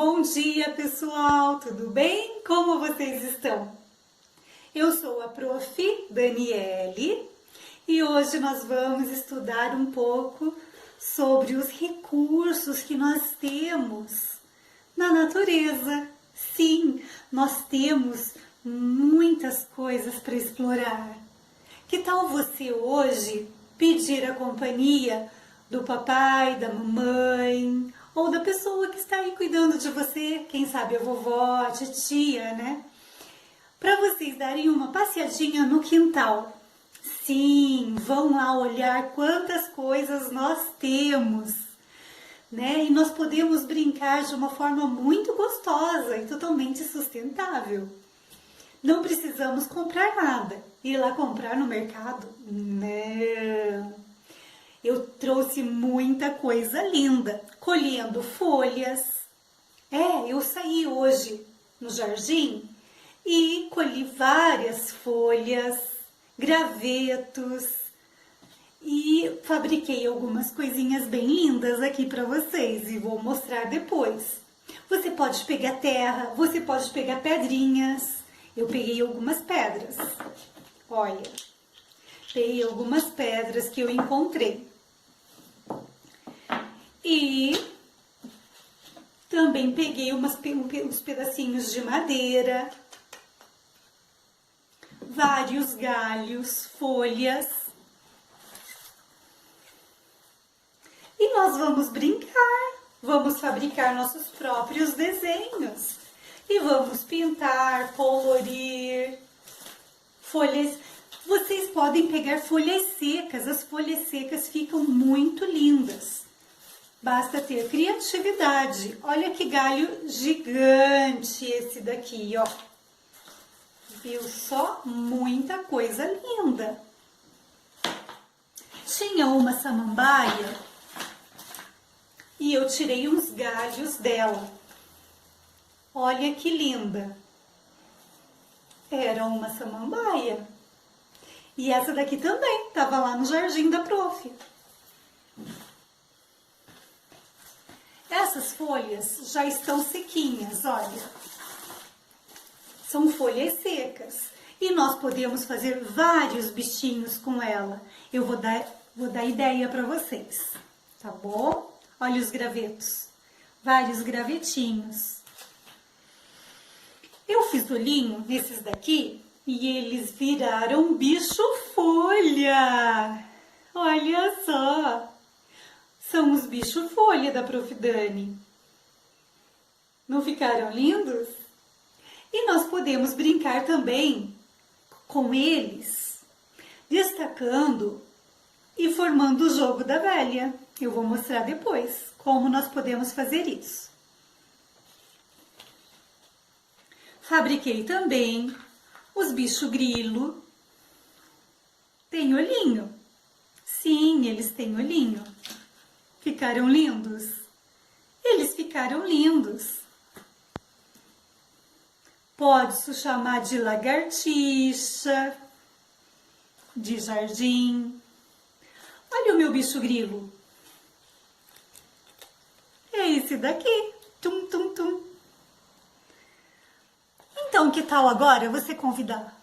Bom dia, pessoal! Tudo bem? Como vocês estão? Eu sou a Prof. Daniele e hoje nós vamos estudar um pouco sobre os recursos que nós temos na natureza. Sim, nós temos muitas coisas para explorar. Que tal você hoje pedir a companhia do papai, da mamãe ou da pessoa que está aí cuidando de você, quem sabe a vovó, a titia, né? Para vocês darem uma passeadinha no quintal. Sim, vão lá olhar quantas coisas nós temos, né? E nós podemos brincar de uma forma muito gostosa e totalmente sustentável. Não precisamos comprar nada. Ir lá comprar no mercado? Não. Eu trouxe muita coisa linda, colhendo folhas. Eu saí hoje no jardim e colhi várias folhas, gravetos e fabriquei algumas coisinhas bem lindas aqui para vocês e vou mostrar depois. Você pode pegar terra, você pode pegar pedrinhas. Eu peguei algumas pedras. Olha, peguei algumas pedras que eu encontrei. E também peguei uns pedacinhos de madeira, vários galhos, folhas. E nós vamos brincar, vamos fabricar nossos próprios desenhos. E vamos pintar, colorir folhas. Vocês podem pegar folhas secas, as folhas secas ficam muito lindas. Basta ter criatividade. Olha que galho gigante esse daqui, ó. Viu só? Muita coisa linda. Tinha uma samambaia e eu tirei uns galhos dela. Olha que linda. Era uma samambaia. E essa daqui também, estava lá no jardim da Prof. Essas folhas já estão sequinhas, olha. São folhas secas. E nós podemos fazer vários bichinhos com ela. Eu vou dar ideia para vocês, tá bom? Olha os gravetos. Vários gravetinhos. Eu fiz olhinho nesses daqui e eles viraram bicho-folha. Olha só. São os bicho-folha da Prof. Dani. Não ficaram lindos? E nós podemos brincar também com eles, destacando e formando o jogo da velha. Eu vou mostrar depois como nós podemos fazer isso. Fabriquei também os bicho-grilo. Tem olhinho? Sim, eles têm olhinho. Ficaram lindos? Eles ficaram lindos. Pode-se chamar de lagartixa, de jardim. Olha o meu bicho-grilo. É esse daqui. Tum, tum, tum. Então, que tal agora você convidar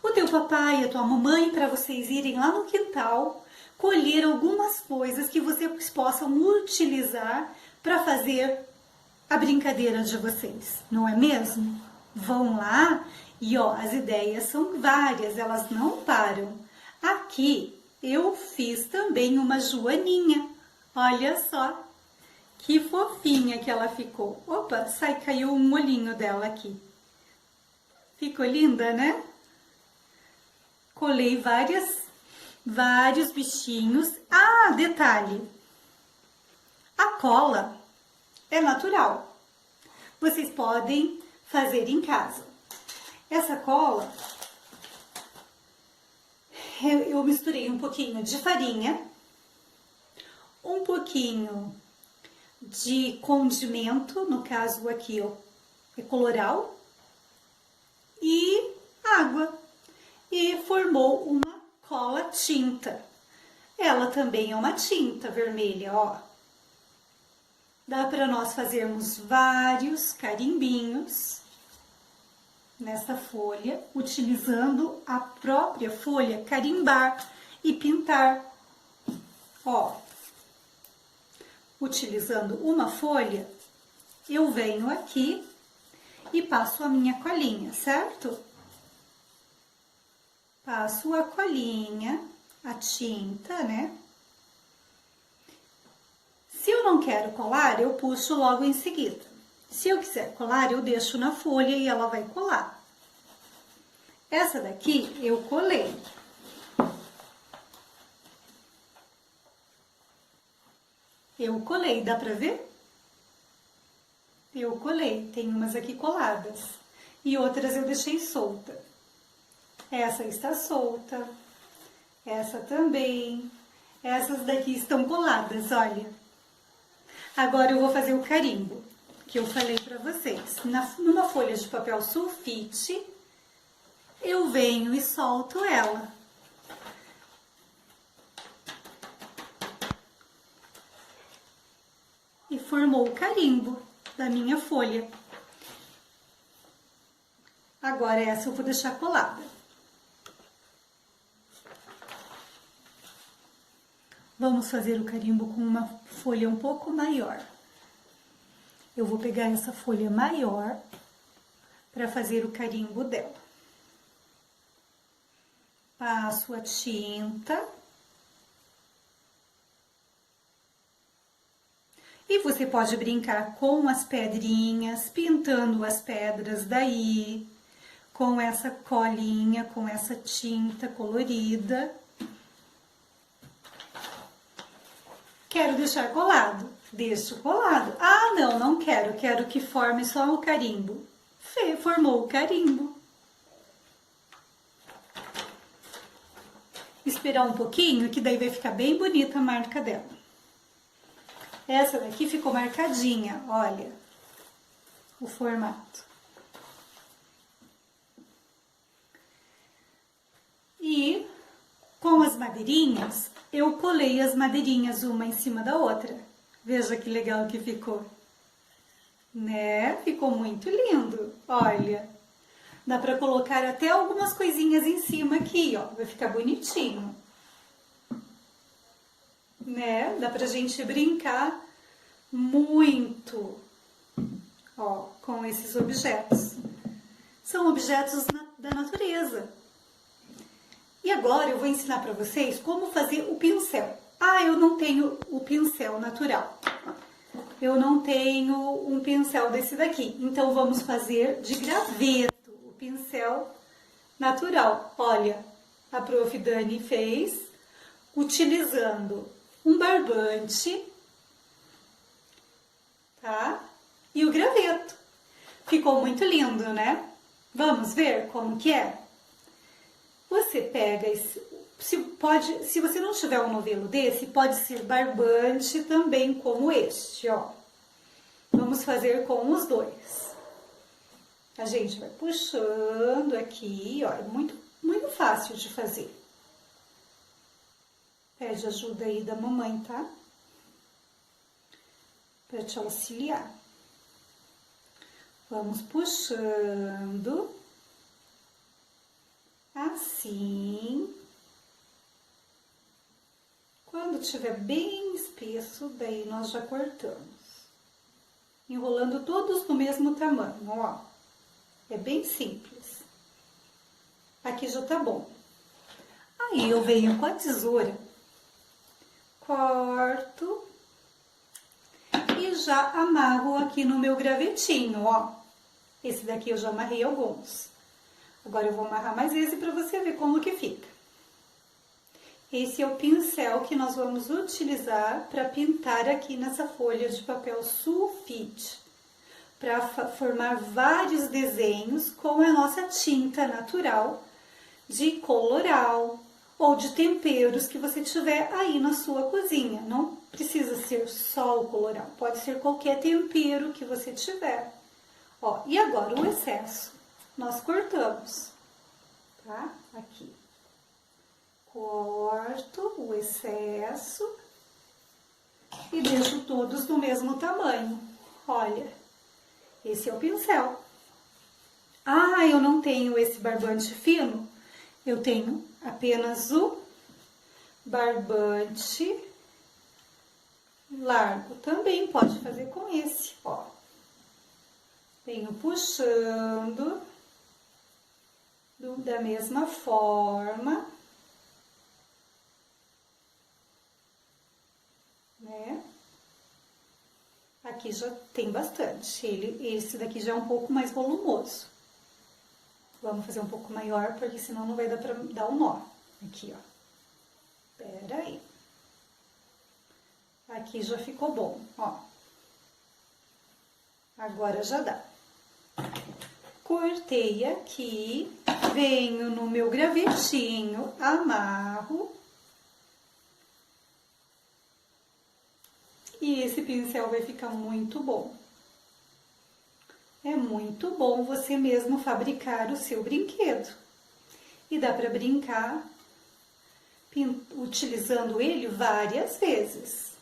o teu papai e a tua mamãe para vocês irem lá no quintal, colher algumas coisas que vocês possam utilizar para fazer a brincadeira de vocês, não é mesmo? Vão lá e ó, as ideias são várias, elas não param. Aqui eu fiz também uma joaninha, olha só que fofinha que ela ficou. Opa, caiu um olhinho dela aqui. Ficou linda, né? Colei vários bichinhos. Ah, detalhe! A cola é natural. Vocês podem fazer em casa. Essa cola, eu misturei um pouquinho de farinha, um pouquinho de condimento, no caso aqui ó, é coloral, e água. E formou uma cola tinta. Ela também é uma tinta vermelha, ó. Dá para nós fazermos vários carimbinhos nessa folha, utilizando a própria folha, carimbar e pintar. Ó, utilizando uma folha, eu venho aqui e passo a minha colinha, certo? Passo a colinha, a tinta, né? Se eu não quero colar, eu puxo logo em seguida. Se eu quiser colar, eu deixo na folha e ela vai colar. Essa daqui eu colei. Eu colei, dá pra ver? Eu colei, tem umas aqui coladas e outras eu deixei solta. Essa está solta, essa também, essas daqui estão coladas, olha. Agora eu vou fazer o carimbo, que eu falei pra vocês. Numa folha de papel sulfite, eu venho e solto ela. E formou o carimbo da minha folha. Agora essa eu vou deixar colada. Vamos fazer o carimbo com uma folha um pouco maior. Eu vou pegar essa folha maior para fazer o carimbo dela. Passo a tinta. E você pode brincar com as pedrinhas, pintando as pedras daí, com essa colinha, com essa tinta colorida. Quero deixar colado? Deixo colado. Ah, não, não quero. Quero que forme só o carimbo. Formou o carimbo. Esperar um pouquinho, que daí vai ficar bem bonita a marca dela. Essa daqui ficou marcadinha, olha, o formato. E com as madeirinhas, eu colei as madeirinhas uma em cima da outra. Veja que legal que ficou. Né? Ficou muito lindo, olha. Dá pra colocar até algumas coisinhas em cima aqui, ó, vai ficar bonitinho. Né? Dá pra gente brincar muito, ó, com esses objetos. São objetos da natureza. E agora eu vou ensinar pra vocês como fazer o pincel. Ah, eu não tenho o pincel natural. Eu não tenho um pincel desse daqui. Então, vamos fazer de graveto o pincel natural. Olha, a Prof. Dani fez utilizando um barbante, tá? E o graveto. Ficou muito lindo, né? Vamos ver como que é? Você pega esse, se você não tiver um novelo desse, pode ser barbante também como este, ó. Vamos fazer com os dois. A gente vai puxando aqui, ó, é muito fácil de fazer. Pede ajuda aí da mamãe, tá? Para te auxiliar. Vamos puxando. Assim. Quando tiver bem espesso, daí nós já cortamos. Enrolando todos no mesmo tamanho, ó. É bem simples. Aqui já tá bom. Aí eu venho com a tesoura, corto e já amarro aqui no meu gravetinho, ó. Esse daqui eu já amarrei alguns. Agora eu vou amarrar mais esse para você ver como que fica. Esse é o pincel que nós vamos utilizar para pintar aqui nessa folha de papel sulfite, para formar vários desenhos com a nossa tinta natural de coloral ou de temperos que você tiver aí na sua cozinha. Não precisa ser só o coloral, pode ser qualquer tempero que você tiver. Ó, e agora o excesso nós cortamos, tá? Aqui. Corto o excesso e deixo todos do mesmo tamanho. Olha, esse é o pincel. Ah, eu não tenho esse barbante fino, eu tenho apenas o barbante largo. Também pode fazer com esse, ó. Venho puxando da mesma forma, né? Aqui já tem bastante, esse daqui já é um pouco mais volumoso. Vamos fazer um pouco maior, porque senão não vai dar pra dar um nó. Aqui, ó. Pera aí. Aqui já ficou bom, ó. Agora já dá. Cortei aqui, venho no meu gravetinho, amarro. E esse pincel vai ficar muito bom. É muito bom você mesmo fabricar o seu brinquedo. E dá para brincar utilizando ele várias vezes.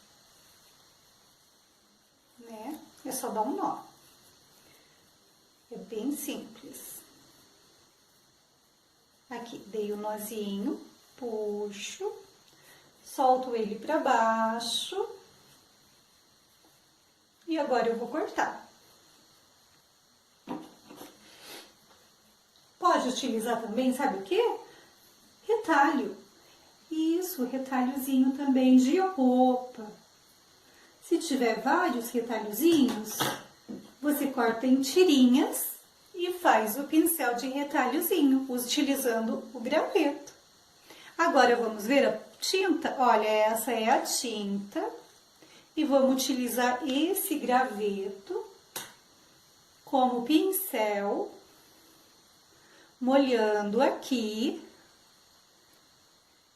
Né? É só dar um nó. É bem simples. Aqui, dei o nozinho, puxo, solto ele para baixo. E agora eu vou cortar. Pode utilizar também, sabe o quê? Retalho. Isso, retalhozinho também de roupa. Se tiver vários retalhozinhos, você corta em tirinhas e faz o pincel de retalhozinho, utilizando o graveto. Agora vamos ver a tinta? Olha, essa é a tinta. E vamos utilizar esse graveto como pincel, molhando aqui.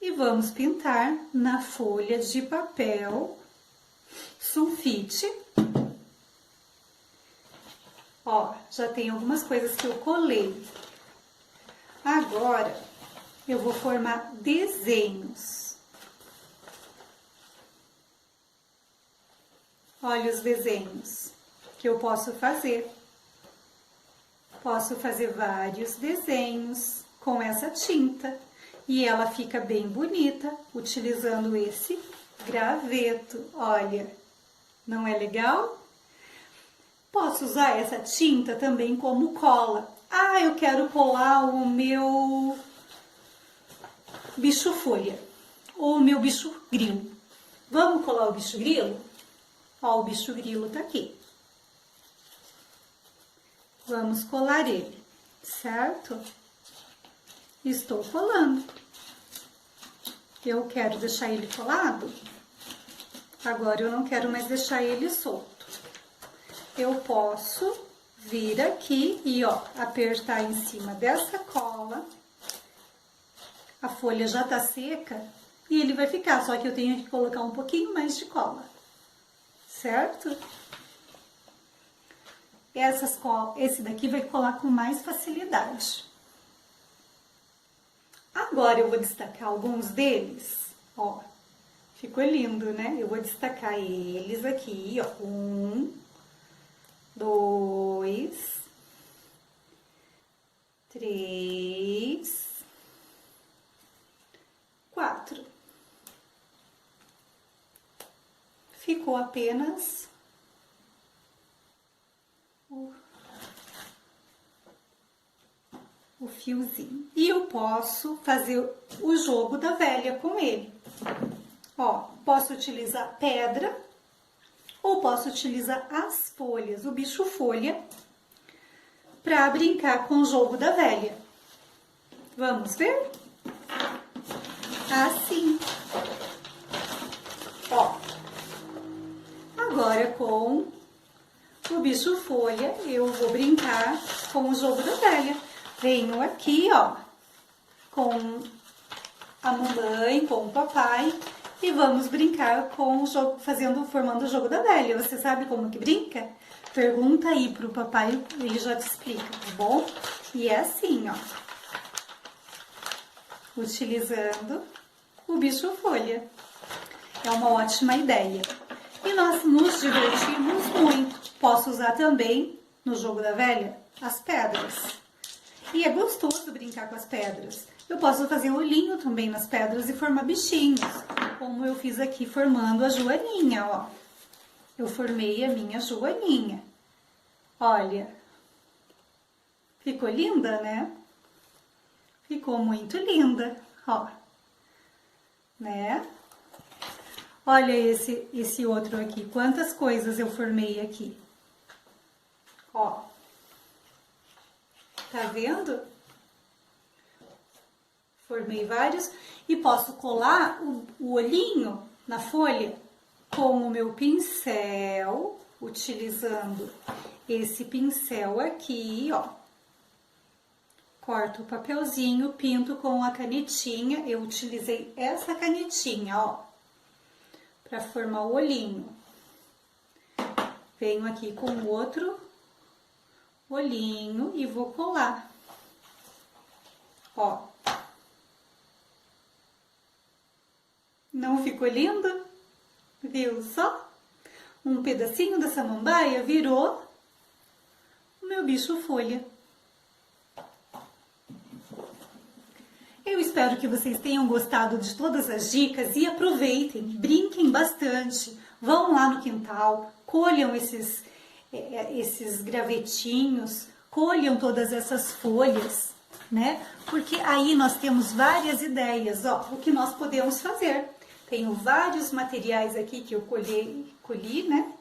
E vamos pintar na folha de papel sulfite. Ó, já tem algumas coisas que eu colei. Agora, eu vou formar desenhos. Olha os desenhos que eu posso fazer. Posso fazer vários desenhos com essa tinta. E ela fica bem bonita utilizando esse graveto. Olha, não é legal? Posso usar essa tinta também como cola. Ah, eu quero colar o meu bicho folha ou o meu bicho grilo. Vamos colar o bicho grilo? Ó, o bicho grilo tá aqui. Vamos colar ele, certo? Estou colando. Eu quero deixar ele colado. Agora eu não quero mais deixar ele solto. Eu posso vir aqui e, ó, apertar em cima dessa cola. A folha já tá seca e ele vai ficar, só que eu tenho que colocar um pouquinho mais de cola. Certo? Esse daqui vai colar com mais facilidade. Agora eu vou destacar alguns deles, ó, ficou lindo, né? Eu vou destacar eles aqui, ó, 1, 2, 3, 4. Ficou apenas o fiozinho. E eu posso fazer o jogo da velha com ele. Ó, posso utilizar pedra ou posso utilizar as folhas, o bicho folha, para brincar com o jogo da velha. Vamos ver? Assim. Ó. Agora com o bicho folha eu vou brincar com o jogo da velha. Venho aqui, ó, com a mamãe, com o papai e vamos brincar com o jogo, formando o jogo da velha. Você sabe como que brinca? Pergunta aí pro papai, ele já te explica, tá bom? E é assim, ó, utilizando o bicho folha. É uma ótima ideia. E nós nos divertimos muito. Posso usar também, no jogo da velha, as pedras. E é gostoso brincar com as pedras. Eu posso fazer olhinho também nas pedras e formar bichinhos, como eu fiz aqui formando a Joaninha, ó. Eu formei a minha Joaninha. Olha, ficou linda, né? Ficou muito linda, ó, né? Olha esse outro aqui, quantas coisas eu formei aqui. Ó, tá vendo? Formei vários e posso colar o olhinho na folha com o meu pincel, utilizando esse pincel aqui, ó. Corto o papelzinho, pinto com a canetinha. Eu utilizei essa canetinha, ó, para formar o olhinho. Venho aqui com outro olhinho e vou colar. Ó. Não ficou lindo? Viu só? Um pedacinho da samambaia virou o meu bicho folha. Eu espero que vocês tenham gostado de todas as dicas e aproveitem, brinquem bastante. Vão lá no quintal, colham esses gravetinhos, colham todas essas folhas, né? Porque aí nós temos várias ideias, ó, o que nós podemos fazer. Tenho vários materiais aqui que eu colhi, né?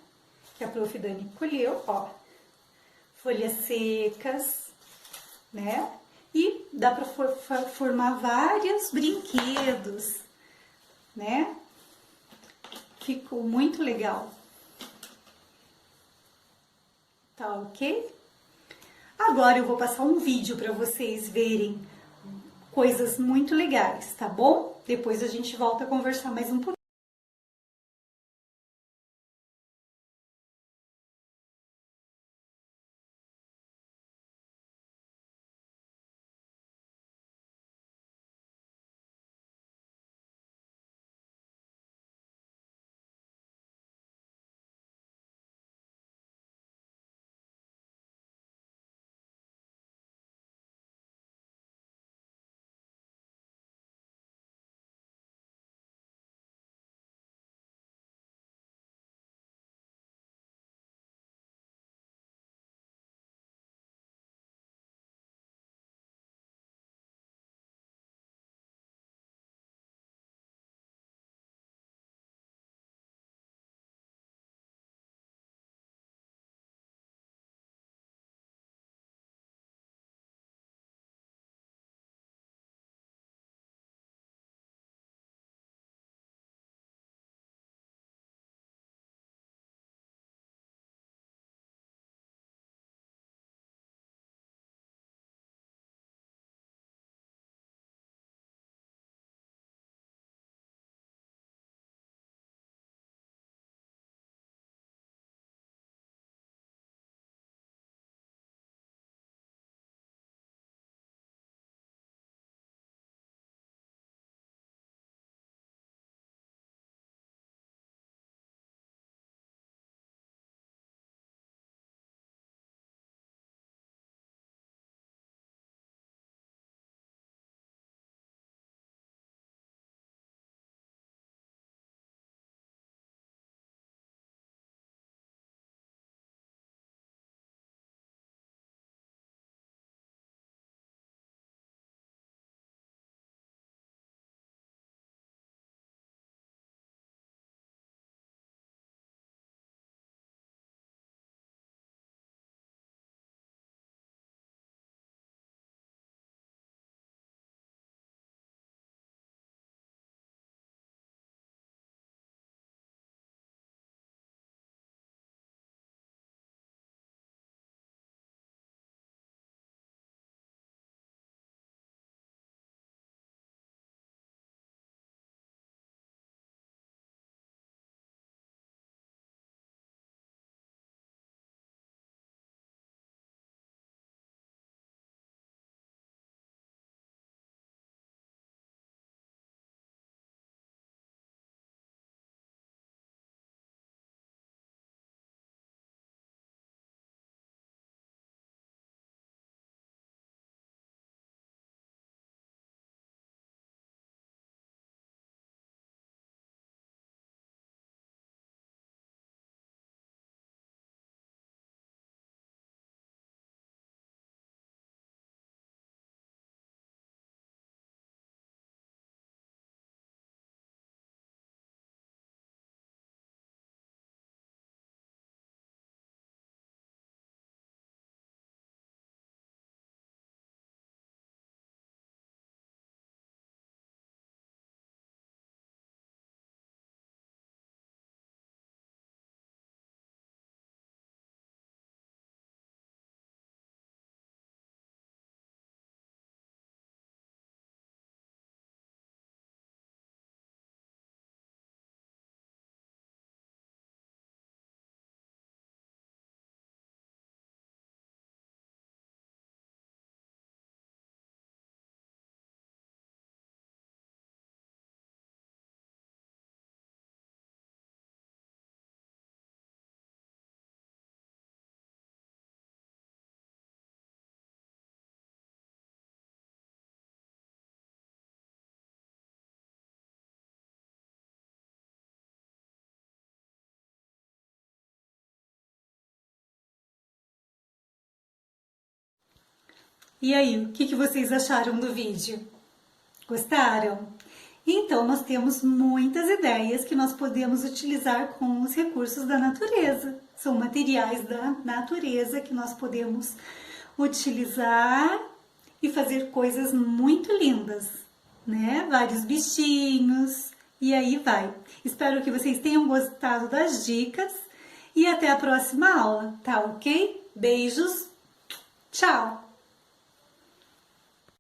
Que a Prof. Dani colheu, ó. Folhas secas, né? E dá para formar vários brinquedos, né? Ficou muito legal. Tá ok? Agora eu vou passar um vídeo para vocês verem coisas muito legais, tá bom? Depois a gente volta a conversar mais um pouquinho. E aí, o que vocês acharam do vídeo? Gostaram? Então, nós temos muitas ideias que nós podemos utilizar com os recursos da natureza. São materiais da natureza que nós podemos utilizar e fazer coisas muito lindas, né? Vários bichinhos e aí vai. Espero que vocês tenham gostado das dicas e até a próxima aula, tá ok? Beijos, tchau!